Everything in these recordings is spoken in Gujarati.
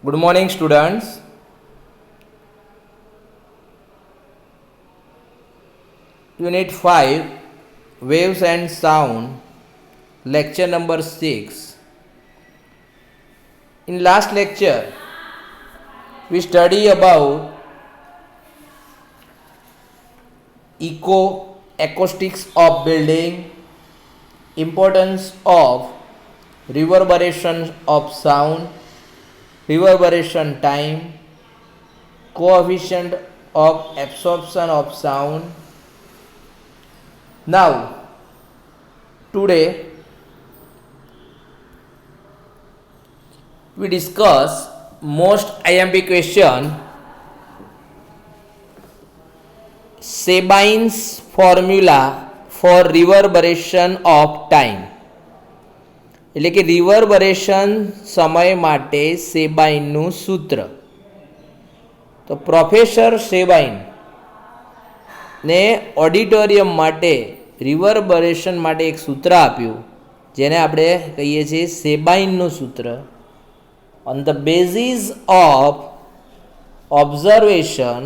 Good morning, students. Unit 5 Waves and Sound, lecture number 6. In last lecture, we study about acoustics of building, importance of reverberation of sound, reverberation time, coefficient of absorption of sound. Now, today we discuss most IMP question, Sabine's formula for reverberation of time. એટલે કે રિવર્બરેશન સમય માટે સેબાઇનનું સૂત્ર. તો પ્રોફેસર સેબાઇન ને ઓડિટોરિયમ માટે રિવર્બરેશન માટે એક સૂત્ર આપ્યું, જેને આપણે કહીએ છીએ સેબાઇનનું સૂત્ર. On the basis of observation,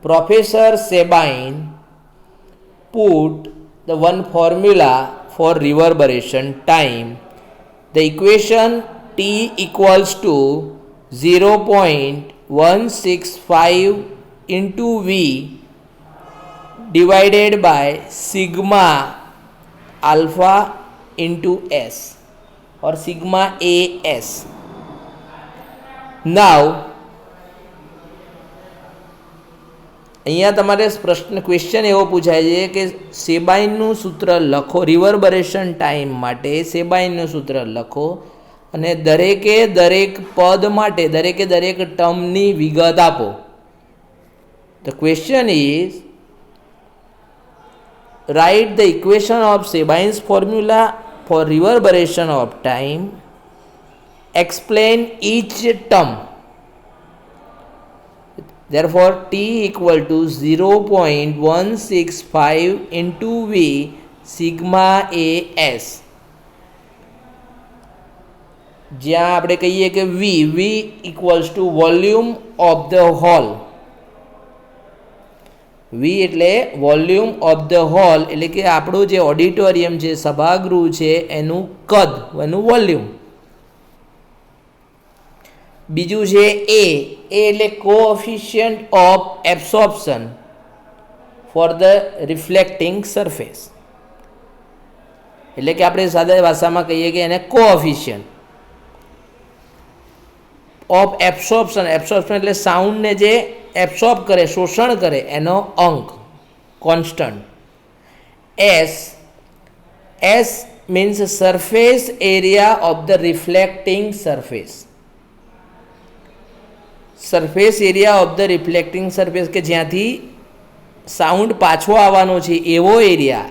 professor Sabine put the one formula for reverberation time. The equation T equals to 0.165 into V divided by sigma alpha into S or sigma AS. Now, અહીંયા તમારે પ્રશ્ન ક્વેશ્ચન એવો પૂછાય છે કે સેબાઇનનું સૂત્ર લખો, રિવર્બરેશન ટાઈમ માટે સેબાઇનનું સૂત્ર લખો અને દરેકે દરેક પદ માટે દરેકે દરેક ટર્મની વિગત આપો. The question is write the equation of Sabine's formula for reverberation of time, explain each term. Therefore, T equal to 0.165 into V sigma AS. જ્યાં આપણે કહીએ કે V equals to volume of the hall. V એટલે વોલ્યુમ ઓફ ધ હોલ, એટલે કે આપણું જે ઓડિટોરિયમ છે, સભાગૃહ છે, એનું કદ, એનું વોલ્યુમ. બીજું છે એ એટલે coefficient of absorption for the reflecting surface. એટલે કે આપણે સાદા ભાષામાં કહીએ કે એને કોએફિશિયન્ટ ઓફ એબ્સોર્પ્શન. એબ્સોર્પ્શન એટલે સાઉન્ડને જે એબ્સોર્બ કરે, શોષણ કરે, એનો અંક constant. S means surface area of the reflecting surface. Surface area of the reflecting surface કે જ્યાંથી સાઉન્ડ પાછો આવવાનો છે એવો એરિયા,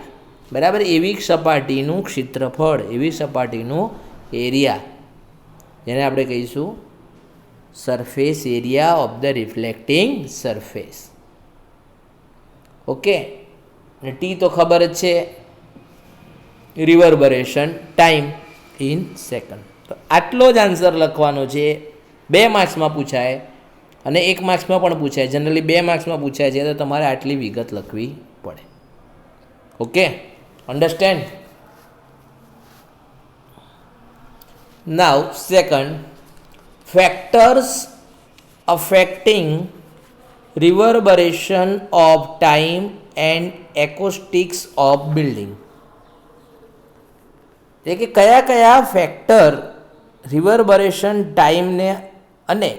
બરાબર, એવી સપાટીનું ક્ષેત્રફળ, એવી સપાટીનું એરિયા, જેને આપણે કહીશું surface area of the reflecting surface. Okay, અને ટી તો ખબર જ છે, રિવર્બરેશન ટાઈમ ઇન સેકન્ડ. તો આટલો જ આન્સર લખવાનો છે. 2 માર્ક્સમાં પૂછાય અને 1 માર્ક્સમાં પણ પૂછાય. જનરલી 2 માર્ક્સમાં પૂછાય છે, તો તમારે આટલી વિગત લખવી પડે. Okay, understand? Now second, factors affecting reverberation of time and acoustics of building. એટલે કે કયા કયા ફેક્ટર રિવર્બરેશન ટાઈમને અને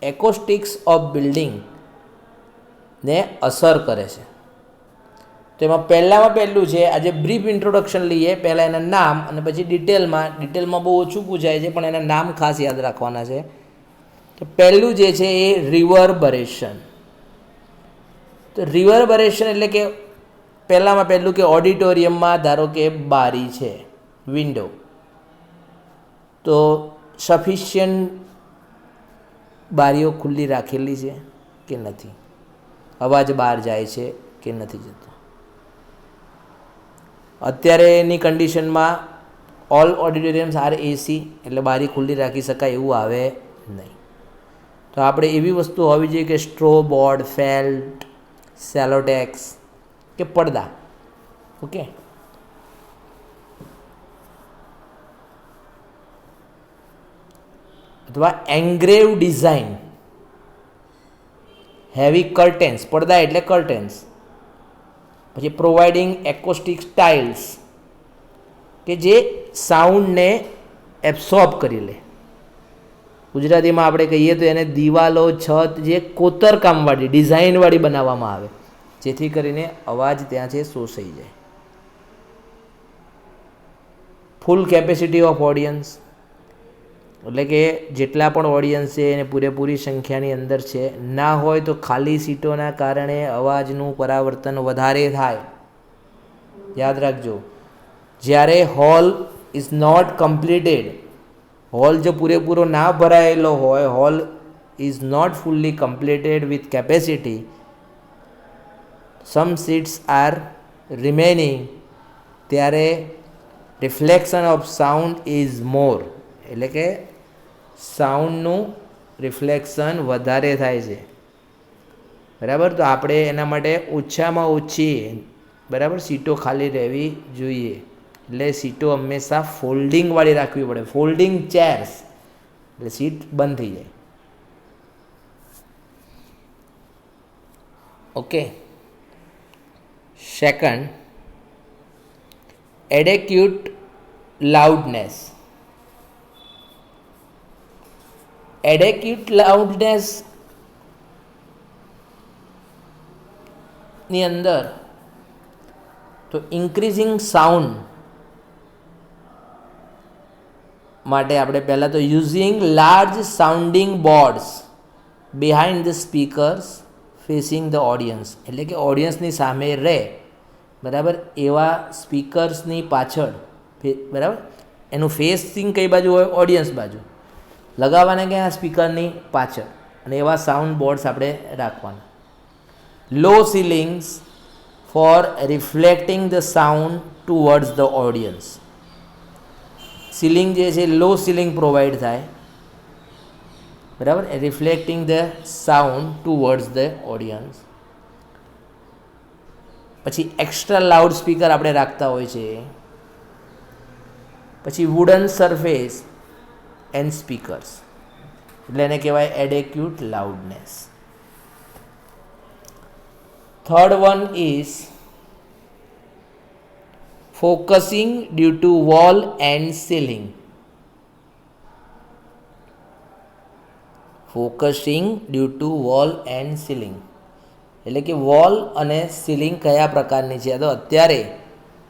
એકોસ્ટિક્સ ઓફ બિલ્ડિંગને અસર કરે છે. તો એમાં પહેલું છે, આજે બ્રીફ ઇન્ટ્રોડક્શન લઈએ. પહેલાં એના નામ અને પછી ડિટેલમાં બહુ ઓછું પૂછાય છે, પણ એના નામ ખાસ યાદ રાખવાના છે. તો પહેલું જે છે એ રિવર્બરેશન. તો રિવર્બરેશન એટલે કે પહેલું કે ઓડિટોરિયમમાં ધારો કે બારી છે, વિન્ડો, તો સફિશિયન્ટ બારીઓ ખુલ્લી રાખેલી છે કે નથી, અવાજ બહાર જાય છે કે નથી જતો. અત્યારેની કન્ડિશનમાં ઓલ ઓડિટોરિયમ્સ આર એસી, એટલે બારી ખુલ્લી રાખી શકાય એવું આવે નહીં. તો આપણે એવી વસ્તુ હોવી જોઈએ કે સ્ટ્રો બોર્ડ, ફેલ્ટ, સેલોટેક્સ કે પડદા. ઓકે, અથવા એન્ગ્રેવ ડિઝાઇન, હેવી કર્ટેન્સ, પડદા એટલે કર્ટેન્સ. પછી પ્રોવાઇડિંગ એકોસ્ટિક સ્ટાઇલ્સ કે જે સાઉન્ડને એબ્સોર્બ કરી લે. ગુજરાતીમાં આપણે કહીએ તો એને દિવાલો, છત જે કોતરકામવાળી, ડિઝાઇનવાળી બનાવવામાં આવે, જેથી કરીને અવાજ ત્યાં છે શોષાઈ જાય. ફૂલ કેપેસિટી ઓફ ઓડિયન્સ, એટલે કે જેટલા પણ ઓડિયન્સ છે એને પૂરેપૂરી સંખ્યાની અંદર છે. ના હોય તો ખાલી સીટોના કારણે અવાજનું પરાવર્તન વધારે થાય. યાદ રાખજો, જ્યારે hall is not completed, hall જો પૂરેપૂરો ના ભરાયેલો હોય, hall is not fully completed with capacity, some seats are remaining, ત્યારે reflection of sound is more, એટલે કે સાઉન્ડનું રિફ્લેક્શન વધારે થાય છે. બરાબર, તો આપણે એના માટે ઓછામાં ઓછી બરાબર સીટો ખાલી રહેવી જોઈએ. એટલે સીટો હંમેશા ફોલ્ડિંગવાળી રાખવી પડે, ફોલ્ડિંગ ચેર્સ, એટલે સીટ બંધ થઈ જાય. ઓકે. સેકન્ડ, એડેક્યુટ લાઉડનેસ. એડેક્યુટ લાઉડનેસ ની અંદર તો ઇન્ક્રીઝિંગ સાઉન્ડ માટે આપણે પહેલાં તો using large sounding boards behind the speakers facing the audience, એટલે કે ઓડિયન્સની સામે રહે, બરાબર, એવા સ્પીકર્સની પાછળ, બરાબર, એનું ફેસિંગ કઈ બાજુ હોય? ઓડિયન્સ બાજુ લગાવવાના કે આ સ્પીકરની પાછળ, અને એવા સાઉન્ડ બોર્ડ્સ આપણે રાખવાના. Low ceilings for reflecting the sound towards the audience. Ceiling જે છે લો સીલિંગ પ્રોવાઈડ થાય, બરાબર, reflecting the sound towards the audience. પછી એક્સ્ટ્રા લાઉડ સ્પીકર આપણે રાખતા હોય છે. પછી વુડન સરફેસ એન્ડ સ્પીકર્સ, એટલે એને કહેવાય adequate loudness. Third one is focusing due to wall and ceiling. Focusing due to wall and ceiling, એટલે કે વોલ અને સીલિંગ કયા પ્રકારની છે? તો અત્યારે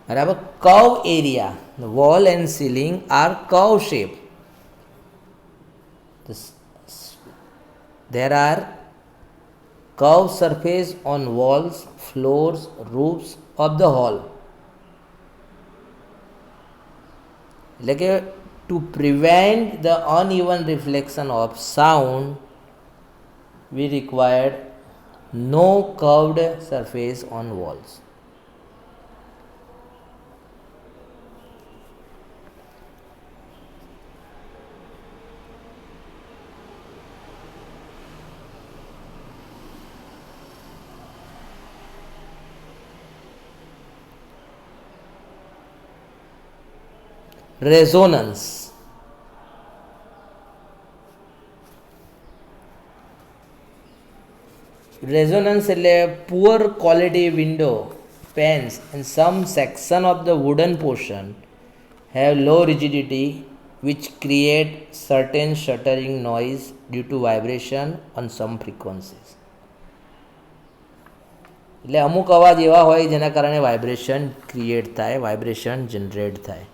બરાબર curve area, wall and ceiling are curve shape. There are curved surface on walls, floors, roofs of the hall. એટલે કે to prevent the uneven reflection of sound, we required no curved surface on walls. Resonance. Resonance એટલે poor quality window panes and some section of the wooden portion have low rigidity which create certain shuddering noise due to vibration on some frequencies. એટલે અમુક અવાજ એવા હોય જેના કારણે વાઇબ્રેશન ક્રિએટ થાય, વાઇબ્રેશન જનરેટ થાય.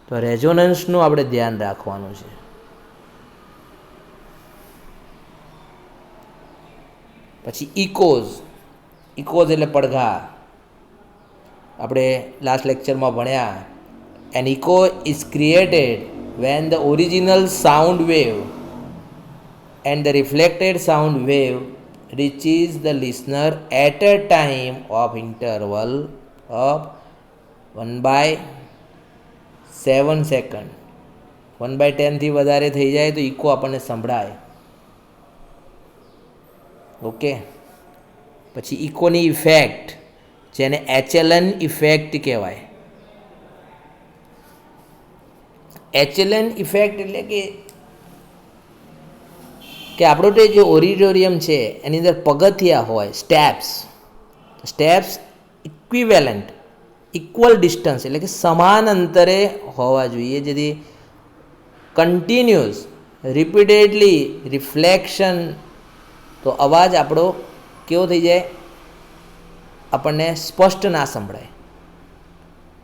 તો રેઝોનન્સનું આપણે ધ્યાન રાખવાનું છે. પછી ઇકોઝ. ઇકોઝ એટલે પડઘા. આપણે લાસ્ટ લેક્ચરમાં ભણ્યા, an echo is created when the original sound wave and the reflected sound wave reaches the listener at a time of interval of 1/7 second 1/10થી વધારે થઈ જાય તો ઇકો આપણને સંભળાય. ઓકે, પછી ઇકોની ઇફેક્ટ જેને એચએલએન ઇફેક્ટ કહેવાય. એચએલએન ઇફેક્ટ એટલે કે આપણો જે ઓડિટોરિયમ છે એની અંદર પગથિયા હોય, સ્ટેપ્સ ઇક્વિવેલન્ટ, ઇક્વલ ડિસ્ટન્સ એટલે કે સમાન અંતરે હોવા જોઈએ, જેથી કન્ટિન્યુઅસ રિપીટેડલી રિફ્લેક્શન, તો અવાજ આપણો કેવો થઈ જાય, આપણને સ્પષ્ટ ના સંભળાય.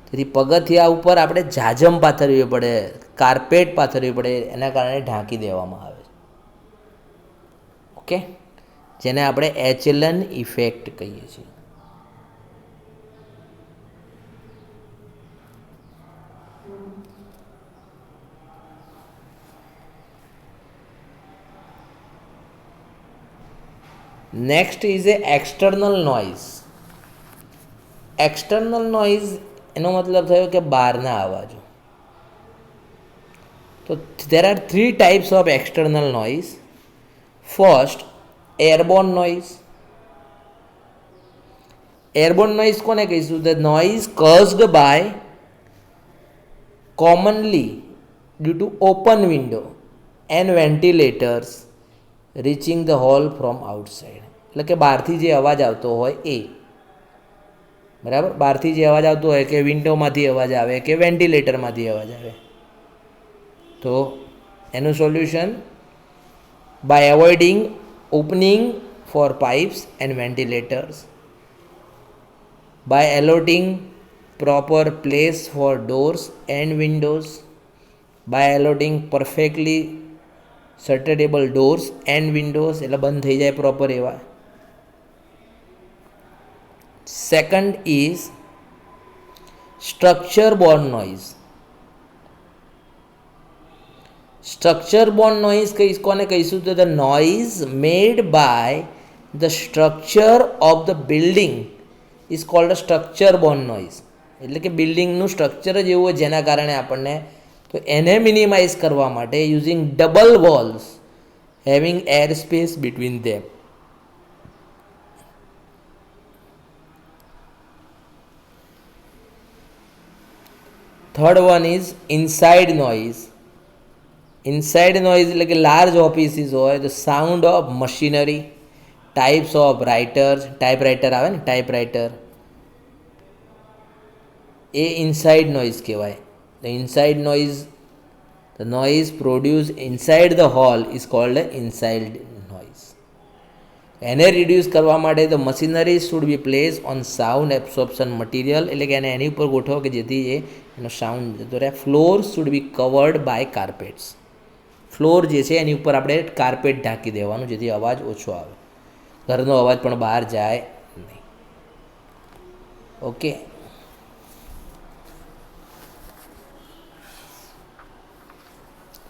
તેથી પગથિયા ઉપર આપણે જાજમ પાથરવી પડે, કાર્પેટ પાથરવી પડે, એના કારણે ઢાંકી દેવામાં આવે. ઓકે, જેને આપણે એચએલએન ઇફેક્ટ કહીએ છીએ. Next is A external noise. External noise એનો મતલબ થયો કે બહારના અવાજો. તો there are 3 types of external noise. First, airborne noise. Airborne noise કોને કહીશું? The noise caused by commonly due to open window and ventilators reaching the hall from outside. એટલે કે બહારથી જે અવાજ આવતો હોય એ, બરાબર, બહારથી જે અવાજ આવતો હોય કે વિન્ડોમાંથી અવાજ આવે કે વેન્ટિલેટરમાંથી અવાજ આવે, તો એનું solution by avoiding opening for pipes and ventilators, by allotting proper place for doors and windows, by allotting perfectly shutterable doors and windows, એટલે બંધ થઈ જાય પ્રોપર એવા. Second is structure borne noise. Structure borne noise કોને કહીશું? તો the noise made by the structure of the building is called a structure borne noise. એટલે કે બિલ્ડિંગનું સ્ટ્રક્ચર જ એવું હોય જેના કારણે આપણને, તો એને મિનિમાઇઝ કરવા માટે using double walls having air space between them. Third one is inside noise. Inside noise એટલે કે લાર્જ ઓફિસીસ હોય તો sound of machinery, types of writers, typewriter આવે ને, ટાઈપરાઇટર, એ ઇનસાઇડ નોઇઝ કહેવાય. The inside noise, the noise produce inside the hall is called inside noise. એને રિડ્યુસ કરવા માટે the machinery should be place on sound absorption material, એટલે કે એને એની ઉપર ગોઠવો કે જેથી એનો સાઉન્ડ જતો રહે. Floor should be covered by carpets. Floor જે છે એની ઉપર આપણે કાર્પેટ ઢાંકી દેવાનું જેથી અવાજ ઓછો આવે, ઘરનો અવાજ પણ બહાર જાય નહીં. ઓકે,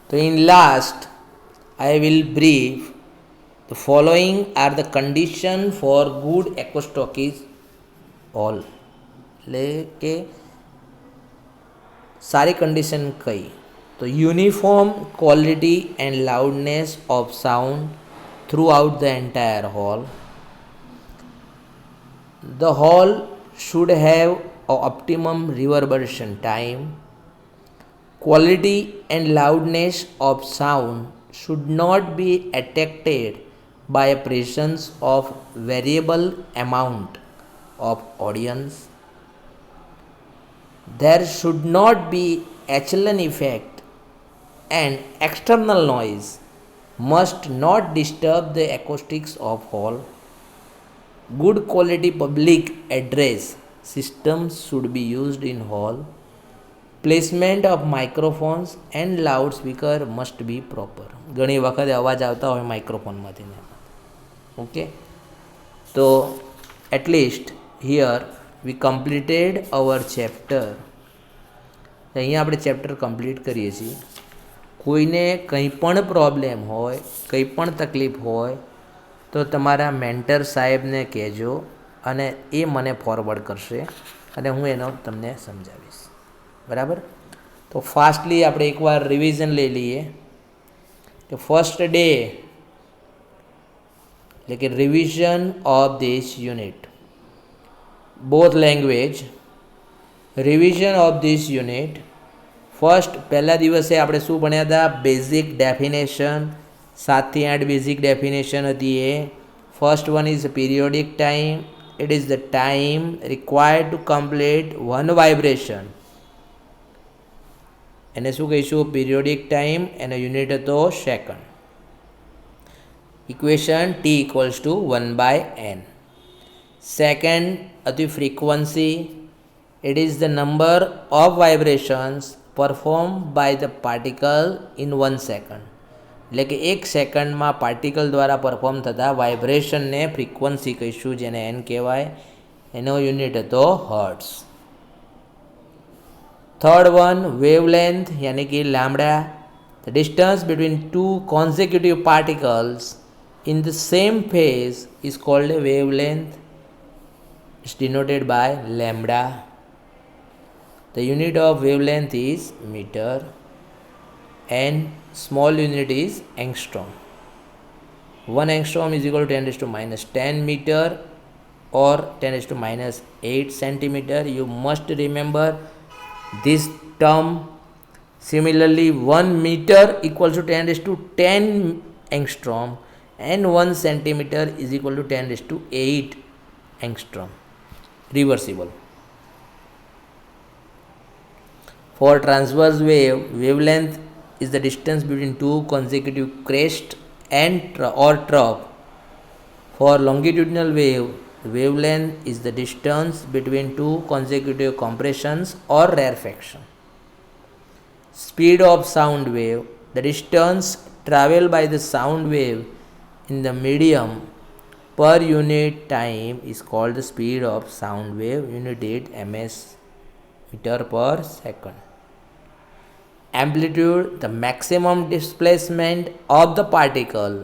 તો in last I will brief the following are the condition for good acoustics hall. એટલે કે સારી કન્ડિશન કઈ? તો uniform quality and loudness of sound throughout the entire hall. The hall should have an optimum reverberation time. Quality and loudness of sound should not be affected by a presence of variable amount of audience. There should not be HLN effect, and external noise must not disturb the acoustics of hall. Good quality public address systems should be used in hall. Placement of microphones and loudspeaker must be proper. ઘણી વખતે અવાજ આવતા હોય માઇક્રોફોનમાંથી ને. ઓકે, તો at least here we completed our chapter. અહીંયા આપણે ચેપ્ટર કમ્પ્લીટ કરીએ છીએ. કોઈને કંઈ પણ પ્રોબ્લેમ હોય, કંઈ પણ તકલીફ હોય તો તમારા મેન્ટર સાહેબને કહેજો અને એ મને ફોરવર્ડ કરશે અને હું એનો તમને સમજાવીશ. બરાબર? तो फास्टली આપણે એકવાર રિવિઝન લઈ લઈએ કે ફર્સ્ટ ડે એટલે કે revision of this unit both language revision of this unit first પહેલા દિવસે આપણે શું ભણ્યા હતા બેઝિક ડેફિનેશન 7 થી 8 બેઝિક ડેફિનેશન હતી એ first one is periodic time it is the time required to complete one vibration એને શું કહીશું પીરિયોડિક ટાઈમ એનો યુનિટ હતો second equation t equals to 1/n second હતી frequency it is the number of vibrations performed by the particle in 1 second એટલે કે 1 સેકન્ડમાં પાર્ટિકલ દ્વારા પરફોર્મ થતા વાઇબ્રેશનને ફ્રીક્વન્સી કહીશું જેને એન કહેવાય એનો યુનિટ હતો હર્ટ્સ થર્ડ વન વેવલેન્થ યાની કે lambda the distance between two consecutive particles in the same phase is called a wavelength it's denoted by lambda the unit of wavelength is metre and small unit is angstrom. 1 angstrom is equal to 10 raised to minus 10 meter or 10 raised to minus 8 centimeter. You must remember this term. Similarly, 1 meter equals to 10 raised to 10 angstrom and 1 centimeter is equal to 10 raised to 8 angstrom. Reversible. For transverse wave, wavelength is the distance between two consecutive crests and or trough. For longitudinal wave, the wavelength is the distance between two consecutive compressions or rarefaction. Speed of sound wave, the distance travelled by the sound wave in the medium per unit time is called the speed of sound wave. Unit is ms meter per second. Amplitude, the maximum displacement of the particle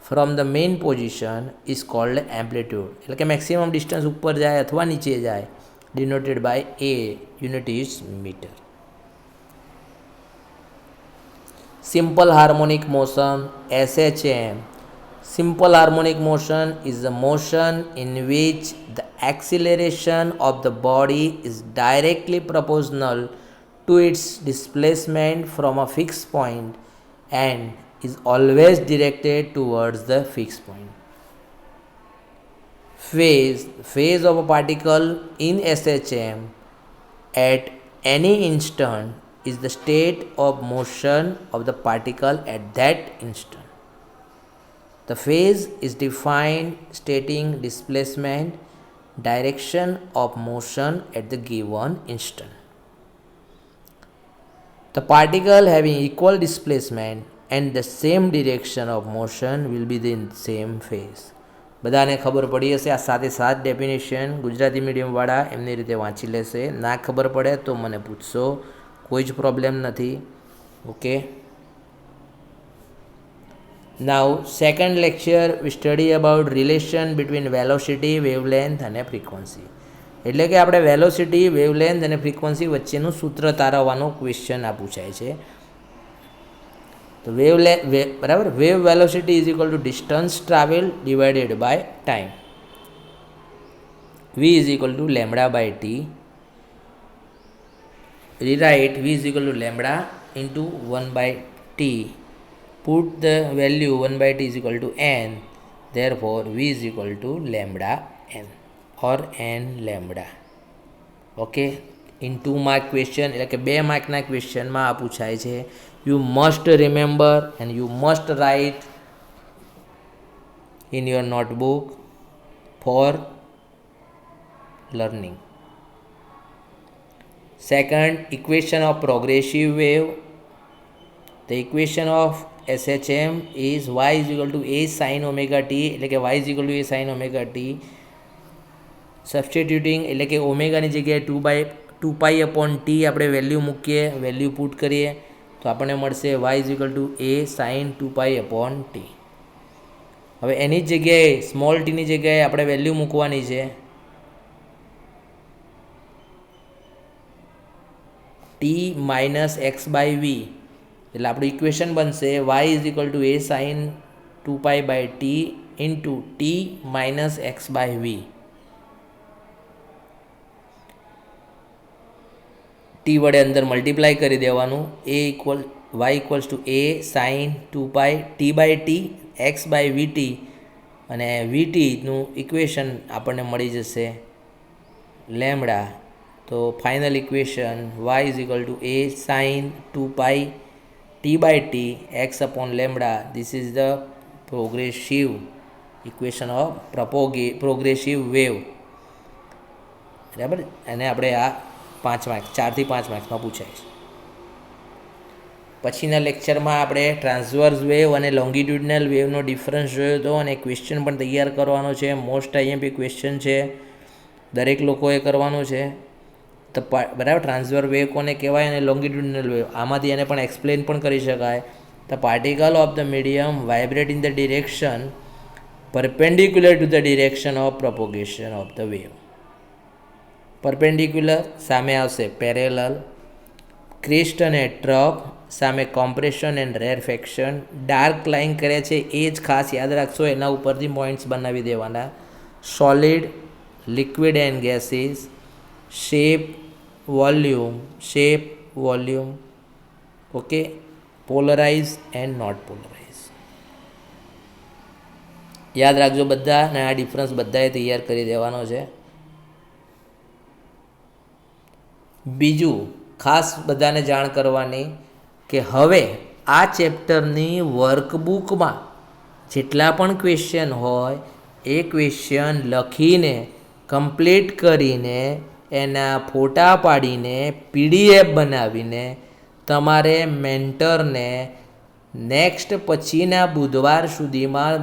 from the main position is called amplitude. એટલે કે maximum distance ઉપર જાય અથવા નીચે જાય denoted by a, unit is meter. Simple harmonic motion SHM. Simple harmonic motion is the motion in which the acceleration of the body is directly proportional to its displacement from a fixed point and is always directed towards the fixed point. Phase of a particle in SHM at any instant is the state of motion of the particle at that instant. The phase is defined stating displacement, direction of motion at the given instant. The particle having equal displacement and the same direction of motion will be in the same phase. બધાને ખબર પડી હશે આ સાથે સાત ડેફિનેશન ગુજરાતી મીડિયમવાળા એમની રીતે વાંચી લેશે ના ખબર પડે તો મને પૂછશો કોઈ જ પ્રોબ્લેમ નથી okay now second lecture V study about relation between velocity wavelength અને ફ્રીક્વન્સી એટલે કે આપણે વેલોસિટી વેવલેન્થ અને ફ્રીક્વન્સી વચ્ચેનું સૂત્ર તારવવાનો ક્વેશ્ચન આ પૂછાય છે તો બરાબર wave velocity is equal to distance travel divided by time v is equal to lambda by t. Rewrite v is equal to lambda into 1 by t. Put the value 1 by t is equal to n. Therefore v is equal to lambda n or n lambda. Okay. In 2 mark question એટલે કે 2 માર્કના ક્વેશ્ચનમાં આ પૂછાય છે. You must remember and you must write in your notebook for learning. Second, equation of progressive wave. The equation of SHM is y is equal to a sin omega t એટલે કે y is equal to a sin omega t. Substituting એટલે કે ઓમેગાની જગ્યાએ 2 pi upon t આપણે વેલ્યુ મૂકીએ વેલ્યુ પુટ કરીએ તો આપણને મળશે y is equal to a sin 2 pi upon t. હવે એની જગ્યાએ સ્મોલ ટીની જગ્યાએ આપણે વેલ્યુ મૂકવાની છે T minus X by V, એટલે આપણું ઇક્વેશન બનશે Y is equal to A sine 2π by T into T minus X by V. ટી વડે અંદર મલ્ટીપ્લાય કરી દેવાનું. Y equals to A sine 2π T by T X by VT, અને વીટીનું ઇક્વેશન આપણને મળી જશે લેમડા. તો final equation Y is equal to A sine 2π T by T X upon lambda. This is the progressive equation of progressive wave. બરાબર, અને આપણે આ 5 માર્ક્સ 4 થી 5 માર્ક્સમાં પૂછાય છે. પછીના લેક્ચરમાં આપણે ટ્રાન્સવર્સ વેવ અને લોંગિટ્યુડનલ વેવનો ડિફરન્સ જોયો હતો, અને ક્વેશ્ચન પણ તૈયાર કરવાનો છે. મોસ્ટ આઈએમપી ક્વેશ્ચન છે, દરેક લોકોએ કરવાનું છે. તો બરાબર, ટ્રાન્સવર વેવ કોને કહેવાય અને લોંગિટ્યુડનલ વેવ, આમાંથી એને પણ એક્સપ્લેન પણ કરી શકાય. The particle of the medium vibrate in the direction perpendicular to the direction of propagation of the wave. Perpendicular સામે આવશે પેરેલલ, ક્રિસ્ટ અને ટ્રફ સામે કોમ્પ્રેશન એન્ડ રેરફેક્શન. ડાર્ક લાઇન કરે છે એ જ ખાસ યાદ રાખશો, એના ઉપરથી પોઈન્ટ્સ બનાવી દેવાના. Solid, liquid and gases, shape, volume, okay, polarize and not polarize. યાદ રાખજો બધા, અને આ ડિફરન્સ બધાએ તૈયાર કરી દેવાનો છે. બીજું ખાસ બધાને જાણ કરવાની કે હવે આ ચેપ્ટરની વર્કબુકમાં જેટલા પણ ક્વેશ્ચન હોય એ ક્વેશ્ચન લખીને કમ્પ્લીટ કરીને એના ફોટા પાડીને પીડીએફ બનાવીને તમારે મેન્ટરને નેક્સ્ટ પછીના બુધવાર સુધીમાં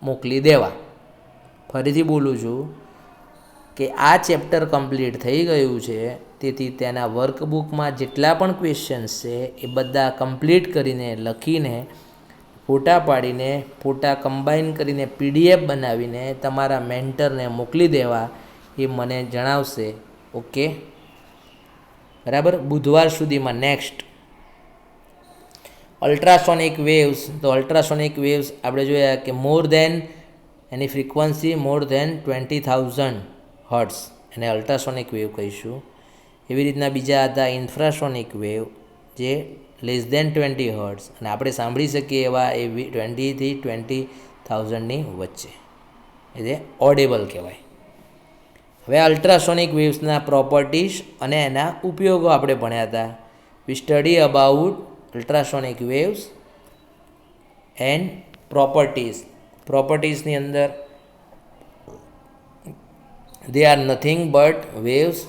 મોકલી દેવા. ફરીથી બોલું છું કે આ ચેપ્ટર કમ્પ્લીટ થઈ ગયું છે, તેથી તેના વર્કબુકમાં જેટલા પણ ક્વેશ્ચન્સ છે એ બધા કમ્પ્લીટ કરીને લખીને ફોટા પાડીને ફોટા કમ્બાઈન કરીને પીડીએફ બનાવીને તમારા મેન્ટરને મોકલી દેવા. એ મને જણાવશે. ઓકે, બરાબર. બુધવાર સુધીમાં. Next ultrasonic waves. તો અલ્ટ્રાસોનિક વેવ્સ આપણે જોયા કે મોર દેન, એની ફ્રીક્વન્સી મોર દેન 20,000 હર્ટ્સ, એને અલ્ટ્રાસોનિક વેવ કહીશું. એવી રીતના બીજા હતા ઇન્ફ્રાસોનિક વેવ, જે લેસ દેન 20 હર્ટ્સ, અને આપણે સાંભળી શકીએ એવા એ 20 થી 20,000ની વચ્ચે, એટલે ઓડેબલ કહેવાય. હવે અલ્ટ્રાસોનિક વેવ્સના પ્રોપર્ટીઝ અને એના ઉપયોગો આપણે ભણ્યા હતા. We study about ultrasonic waves and પ્રોપર્ટીઝની અંદર they are nothing but waves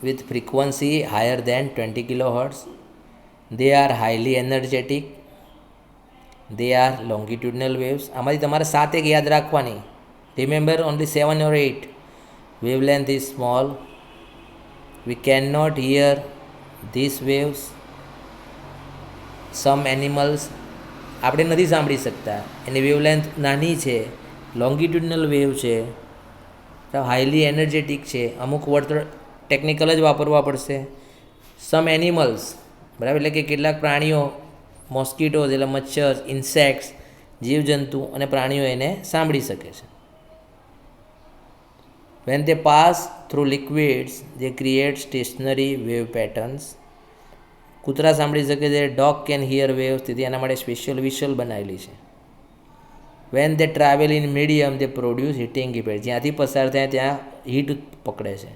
with frequency higher than 20 kilohertz. They are highly energetic. They are longitudinal waves. આમાંથી તમારે 7 યાદ રાખવાની. Remember only 7 or 8. Wavelength is small. We cannot hear these waves. Some animals આપણે નથી સાંભળી શકતા, એની વેવલેન્થ નાની છે. લોંગિટ્યુડનલ વેવ છે, હાઈલી એનર્જેટિક છે. અમુક વર્ડ ટેકનિકલ જ વાપરવા પડશે. સમ એનિમલ્સ, બરાબર, એટલે કે કેટલાક પ્રાણીઓ, મોસ્કીટોઝ એટલે મચ્છર, ઇન્સેક્ટ્સ, જીવજંતુ અને પ્રાણીઓ એને સાંભળી શકે છે. When they pass through liquids they create stationary wave patterns. કૂતરા સાંભળી શકે છે. ડોગ કેન હિયર વેવ્સ, તેથી એના માટે સ્પેશિયલ વિશલ બનાવેલી છે. When they travel in medium they produce heating effect, જ્યાંથી પસાર થાય ત્યાં હીટ પકડે છે.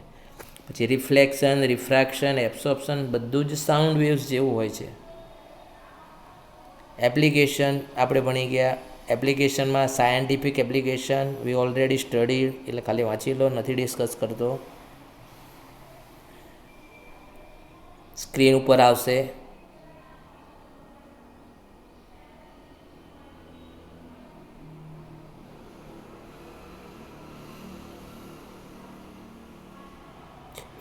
પછી રિફ્લેક્શન, રિફ્રેક્શન, એબ્સોર્પ્શન બધું જ સાઉન્ડ વેવ્સ જેવું હોય છે. એપ્લિકેશન આપણે ભણી ગયા. એપ્લિકેશનમાં સાયન્ટિફિક એપ્લિકેશન વી ઓલરેડી સ્ટડી, એટલે ખાલી વાંચી લો, નથી ડિસ્કસ કરતો. સ્ક્રીન ઉપર આવશે.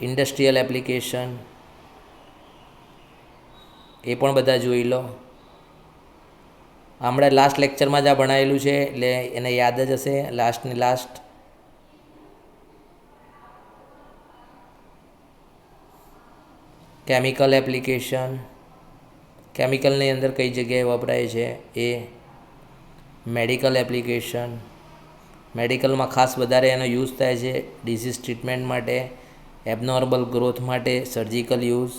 ઇન્ડસ્ટ્રીયલ એપ્લિકેશન એ પણ બધા જોઈ લો. હમણાં લાસ્ટ લેક્ચરમાં જ આ ભણાયેલું છે, એટલે એને યાદ જ હશે લાસ્ટ. કેમિકલ એપ્લિકેશન, કેમિકલની અંદર કઈ જગ્યાએ વપરાય છે એ. મેડિકલ એપ્લિકેશન, મેડિકલમાં ખાસ વધારે એનો યુઝ થાય છે ડિઝીઝ ટ્રીટમેન્ટ માટે, એબનોર્મલ ગ્રોથ માટે, સર્જિકલ યુઝ.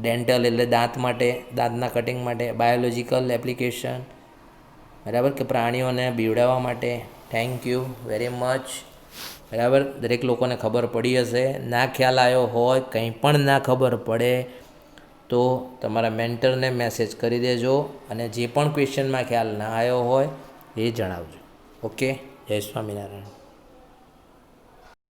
ડેન્ટલ એટલે દાંત માટે, દાંતના કટિંગ માટે. બાયોલોજિકલ એપ્લિકેશન, બરાબર, કે પ્રાણીઓને બીવડાવવા માટે. Thank you very much. બરાબર, દરેક લોકોને ખબર પડી હશે. ના ખ્યાલ આવ્યો હોય, કંઈ પણ ના ખબર પડે તો તમારા મેન્ટરને મેસેજ કરી દેજો અને જે પણ ક્વેશ્ચનમાં ખ્યાલ ના આવ્યો હોય એ જણાવજો. ઓકે, જય સ્વામિનારાયણ.